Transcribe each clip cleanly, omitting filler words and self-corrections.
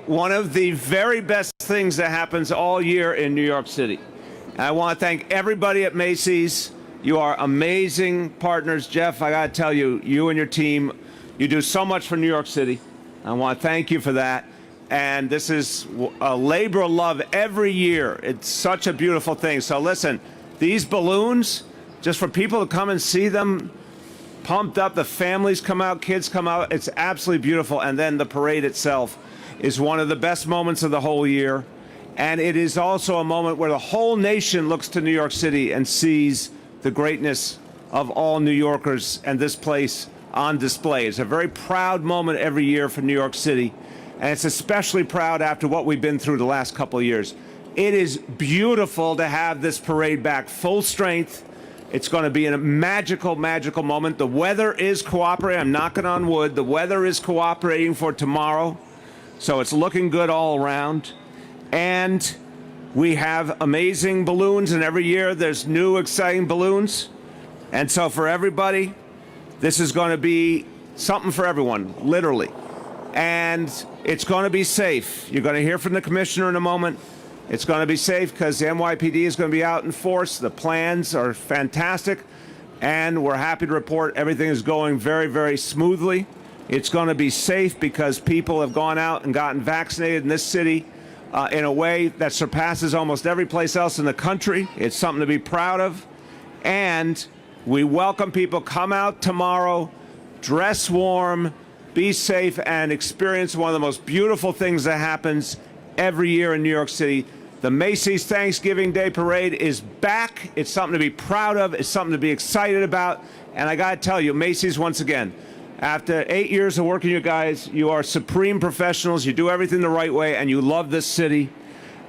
one of the very best things that happens all year in New York City. And I want to thank everybody at Macy's. You are amazing partners. Jeff, I got to tell you, you and your team, you do so much for New York City. I want to thank you for that. And this is a labor of love every year. It's such a beautiful thing. So listen, these balloons, just for people to come and see them, pumped up, the families come out, kids come out, it's absolutely beautiful. And then the parade itself is one of the best moments of the whole year. And it is also a moment where the whole nation looks to New York City and sees the greatness of all New Yorkers and this place on display. It's a very proud moment every year for New York City. And it's especially proud after what we've been through the last couple of years. It is beautiful to have this parade back full strength. It's going to be a magical, magical moment. The weather is cooperating. I'm knocking on wood. The weather is cooperating for tomorrow. So it's looking good all around. And we have amazing balloons, and every year there's new exciting balloons. And so for everybody, this is going to be something for everyone, literally. And it's going to be safe. You're going to hear from the commissioner in a moment. It's going to be safe because the NYPD is going to be out in force. The plans are fantastic, and we're happy to report everything is going very, very smoothly. It's going to be safe because people have gone out and gotten vaccinated in this city in a way that surpasses almost every place else in the country. It's something to be proud of. And we welcome people. Come out tomorrow, dress warm, be safe, and experience one of the most beautiful things that happens every year in New York City. The Macy's Thanksgiving Day Parade is back. It's something to be proud of. It's something to be excited about. And I got to tell you, Macy's, once again, after 8 years of working, you guys, you are supreme professionals. You do everything the right way, and you love this city.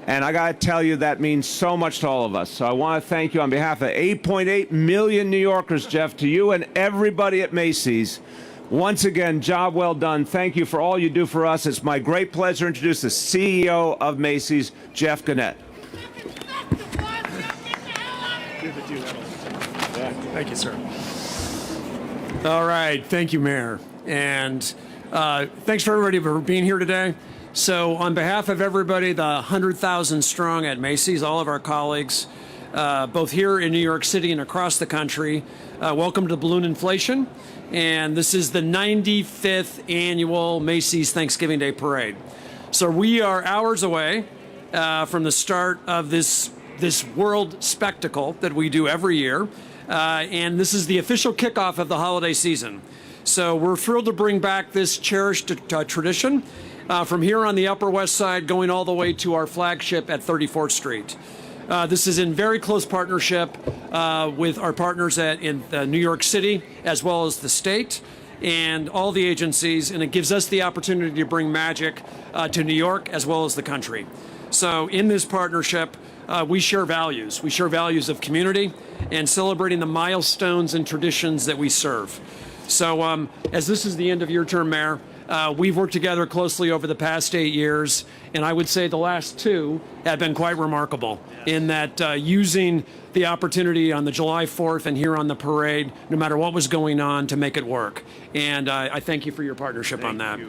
And I got to tell you, that means so much to all of us. So I want to thank you on behalf of 8.8 million New Yorkers, Jeff, to you and everybody at Macy's. Once again, job well done. Thank you for all you do for us. It's my great pleasure to introduce the CEO of Macy's, Jeff Gannett. Thank you, sir. All right. Thank you, Mayor. And thanks for everybody for being here today. So on behalf of everybody, the 100,000 strong at Macy's, all of our colleagues, both here in New York City and across the country, welcome to Balloon Inflation. And this is the 95th annual Macy's Thanksgiving Day Parade. So we are hours away from the start of this world spectacle that we do every year. And this is the official kickoff of the holiday season. So we're thrilled to bring back this cherished tradition from here on the Upper West Side going all the way to our flagship at 34th Street. This is in very close partnership with our partners in New York City, as well as the state and all the agencies, and it gives us the opportunity to bring magic to New York as well as the country. So in this partnership, we share values. We share values of community and celebrating the milestones and traditions that we serve. So as this is the end of your term, Mayor, we've worked together closely over the past 8 years, and I would say the last 2 have been quite remarkable in that using the opportunity on the July 4th and here on the parade, no matter what was going on, to make it work. And I thank you for your partnership on that.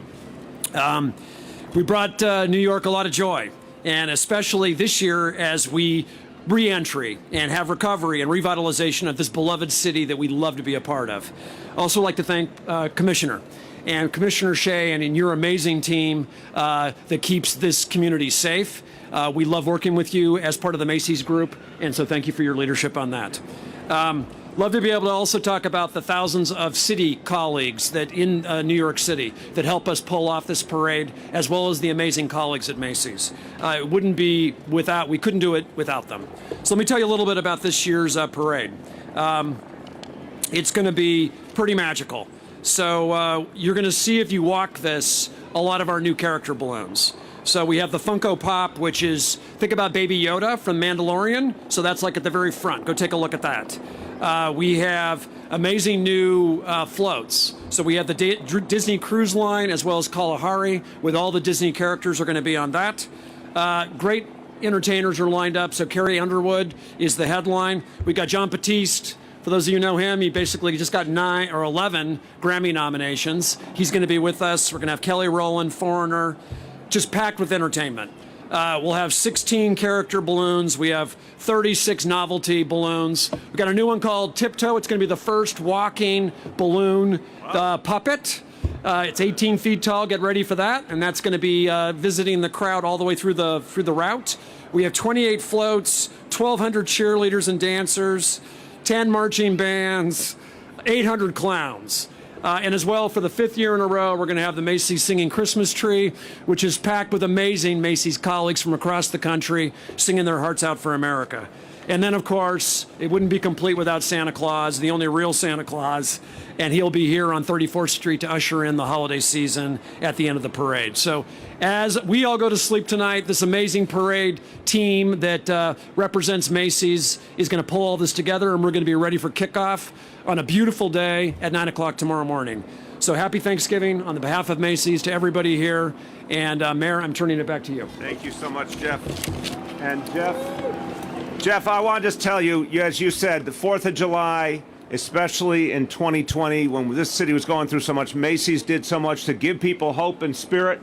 We brought New York a lot of joy, and especially this year as we re-entry and have recovery and revitalization of this beloved city that we love to be a part of. Also like to thank Commissioner Shea and your amazing team that keeps this community safe. We love working with you as part of the Macy's Group, and so thank you for your leadership on that. Love to be able to also talk about the thousands of city colleagues that in New York City that help us pull off this parade, as well as the amazing colleagues at Macy's. It wouldn't be without, we couldn't do it without them. So let me tell you a little bit about this year's parade. It's going to be pretty magical. So you're going to see, if you walk this, a lot of our new character balloons. So we have the Funko Pop, which is, think about Baby Yoda from Mandalorian. So that's like at the very front. Go take a look at that. We have amazing new floats. So we have the Disney Cruise Line as well as Kalahari, with all the Disney characters are going to be on that. Great entertainers are lined up. So Carrie Underwood is the headline. We got John Batiste. For those of you who know him, he basically just got 9 or 11 Grammy nominations. He's going to be with us. We're going to have Kelly Rowland, Foreigner, just packed with entertainment. We'll have 16 character balloons. We have 36 novelty balloons. We've got a new one called Tiptoe. It's going to be the first walking balloon puppet. It's 18 feet tall. Get ready for that. And that's going to be visiting the crowd all the way through the route. We have 28 floats, 1,200 cheerleaders and dancers, 10 marching bands, 800 clowns. And as well, for the 5th year in a row, we're going to have the Macy's Singing Christmas Tree, which is packed with amazing Macy's colleagues from across the country singing their hearts out for America. And then, of course, it wouldn't be complete without Santa Claus, the only real Santa Claus, and he'll be here on 34th Street to usher in the holiday season at the end of the parade. So as we all go to sleep tonight, this amazing parade team that represents Macy's is going to pull all this together, and we're going to be ready for kickoff on a beautiful day at 9 o'clock tomorrow morning. So happy Thanksgiving on the behalf of Macy's to everybody here. And Mayor, I'm turning it back to you. Thank you so much, Jeff. And Jeff, I want to just tell you, as you said, the 4th of July, especially in 2020, when this city was going through so much, Macy's did so much to give people hope and spirit,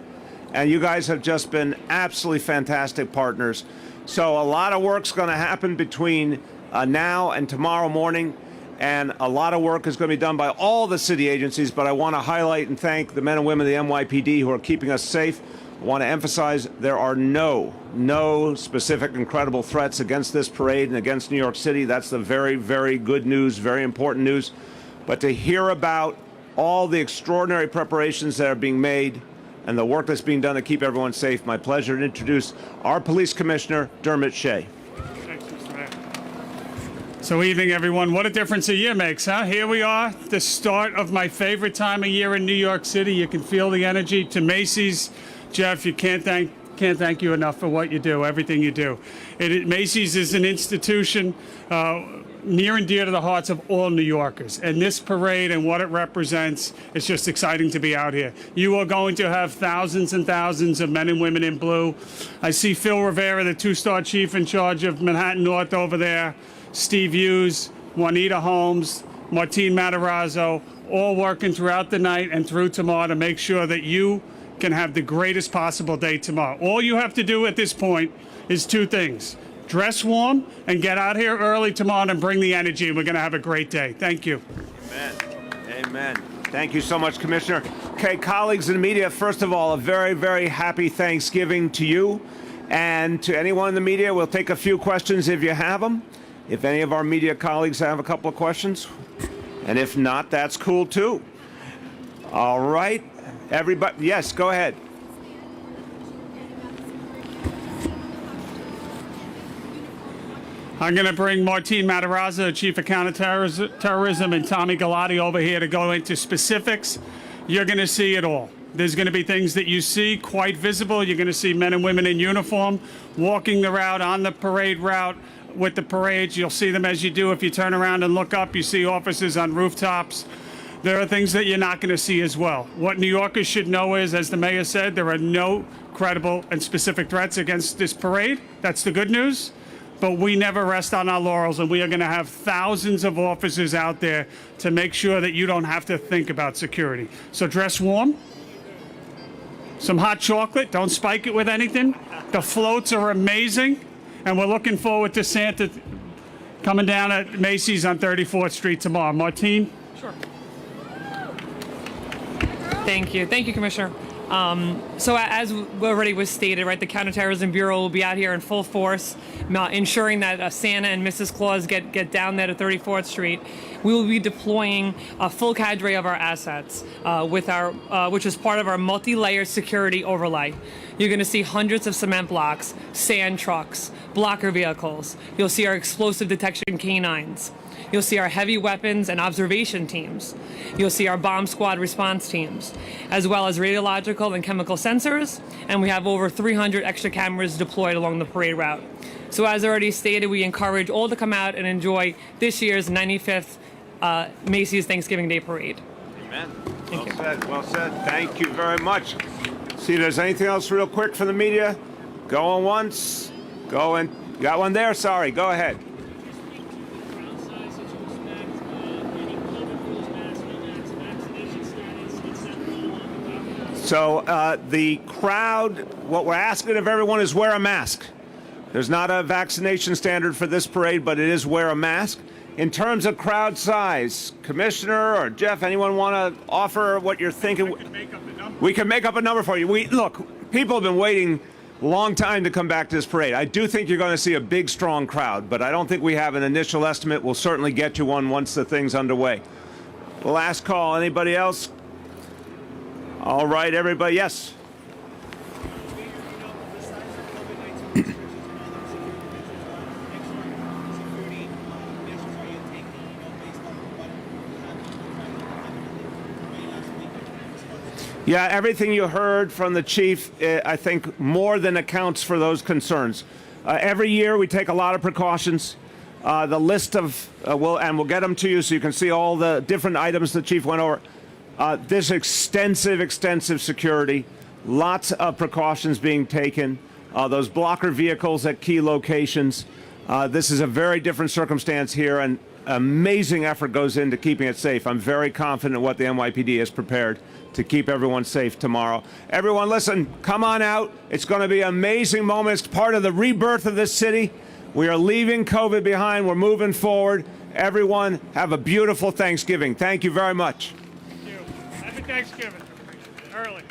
and you guys have just been absolutely fantastic partners. So a lot of work's going to happen between now and tomorrow morning, and a lot of work is going to be done by all the city agencies, but I want to highlight and thank the men and women of the NYPD who are keeping us safe. I want to emphasize there are no specific incredible threats against this parade and against New York City. That's the very, very good news, very important news. But to hear about all the extraordinary preparations that are being made and the work that's being done to keep everyone safe, my pleasure to introduce our police commissioner, Dermot Shea. Thanks, Mr. Mayor. So evening, everyone. What a difference a year makes, huh? Here we are, the start of my favorite time of year in New York City. You can feel the energy. To Macy's, Jeff, you can't thank you enough for what you do, everything you do. Macy's is an institution near and dear to the hearts of all New Yorkers. And this parade and what it represents, it's just exciting to be out here. You are going to have thousands and thousands of men and women in blue. I see Phil Rivera, the 2-star chief in charge of Manhattan North over there, Steve Hughes, Juanita Holmes, Martine Matarazzo, all working throughout the night and through tomorrow to make sure that you can have the greatest possible day tomorrow. All you have to do at this point is 2 things. Dress warm and get out here early tomorrow and bring the energy, and we're going to have a great day. Thank you. Amen. Amen. Thank you so much, Commissioner. Okay, colleagues in the media, first of all, a very, very happy Thanksgiving to you and to anyone in the media. We'll take a few questions if you have them. If any of our media colleagues have a couple of questions. And if not, that's cool too. All right. Everybody, yes, go ahead. I'm going to bring Martine Matarazzo, Chief of Counterterrorism, and Tommy Galati over here to go into specifics. You're going to see it all. There's going to be things that you see quite visible. You're going to see men and women in uniform walking the route, on the parade route with the parades. You'll see them as you do. If you turn around and look up, you see officers on rooftops. There are things that you're not going to see as well. What New Yorkers should know is, as the mayor said, there are no credible and specific threats against this parade. That's the good news. But we never rest on our laurels, and we are going to have thousands of officers out there to make sure that you don't have to think about security. So dress warm. Some hot chocolate. Don't spike it with anything. The floats are amazing, and we're looking forward to Santa coming down at Macy's on 34th Street tomorrow. Martine? Sure. Thank you. Thank you, Commissioner. So as already was stated, right, the Counterterrorism Bureau will be out here in full force, ensuring that Santa and Mrs. Claus get down there to 34th Street. We will be deploying a full cadre of our assets, which is part of our multi-layered security overlay. You're going to see hundreds of cement blocks, sand trucks, blocker vehicles. You'll see our explosive detection canines. You'll see our heavy weapons and observation teams. You'll see our bomb squad response teams, as well as radiological and chemical sensors, and we have over 300 extra cameras deployed along the parade route. So as already stated, we encourage all to come out and enjoy this year's 95th Macy's Thanksgiving Day Parade. Amen. Well said. Well said. Thank you very much. See if there's anything else real quick from the media. Going once. Going. Got one there? Sorry. Go ahead. So the crowd, what we're asking of everyone is wear a mask. There's not a vaccination standard for this parade, but it is wear a mask. In terms of crowd size, Commissioner or Jeff, anyone want to offer what you're thinking? We can make up a number for you. Look, people have been waiting a long time to come back to this parade. I do think you're going to see a big, strong crowd, but I don't think we have an initial estimate. We'll certainly get you one once the thing's underway. Last call. Anybody else? All right, everybody. Yes. Yeah, everything you heard from the chief, I think, more than accounts for those concerns. Every year we take a lot of precautions. The list of, we'll get them to you so you can see all the different items the chief went over. This extensive security, lots of precautions being taken. Those blocker vehicles at key locations. This is a very different circumstance here, and amazing effort goes into keeping it safe. I'm very confident in what the NYPD has prepared to keep everyone safe tomorrow. Everyone, listen, come on out. It's going to be an amazing moment. It's part of the rebirth of this city. We are leaving COVID behind. We're moving forward. Everyone, have a beautiful Thanksgiving. Thank you very much. Thank you. Happy Thanksgiving. Early.